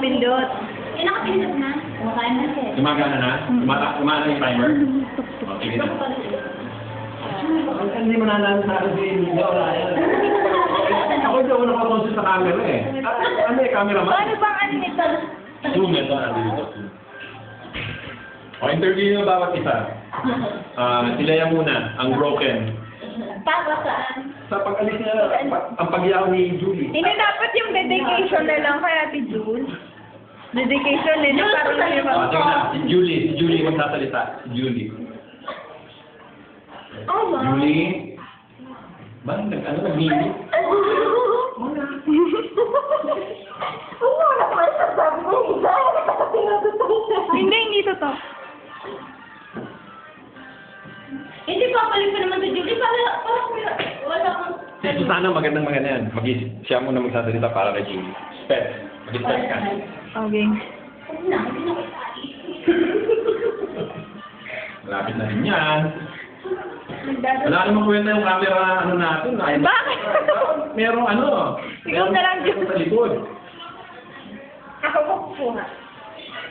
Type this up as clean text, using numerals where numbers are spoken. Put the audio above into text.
nakapindot. Eh, nakapindot na. Kumakain na siya. Gumagana na? Gumana yung timer? O, sige na. Hindi mo nanalang sa akin si Nino. Ako hindi ako nakakonsul sa camera eh. Ano yung camera man? Paano bang ano nito? Zoom ito, nandito. O, interview nyo bawat isa. Silaya muna, ang broken. Para saan? Sa pag-alis niya, ang pag-iyaw ni Julie. Hindi dapat yung dedication na lang kay Ate June. Dedication na lang parang Sige na, si Julie magsasalita. Si Julie. Julie? Ba, nag-hini? Wala naman sa sabi ko. Hindi totoo. Hindi pa balik pa naman sa Julie. Parang wala akong... Si Susana magandang yan. Siya muna magsasalita para kay Julie. Pet, mag-start ka. Okay. Hindi na kita. Malapit na rin yan. Wala namang kwenta yung camera natin. Bakit? Merong Ikaw na lang, Sa likod. Ako po nga.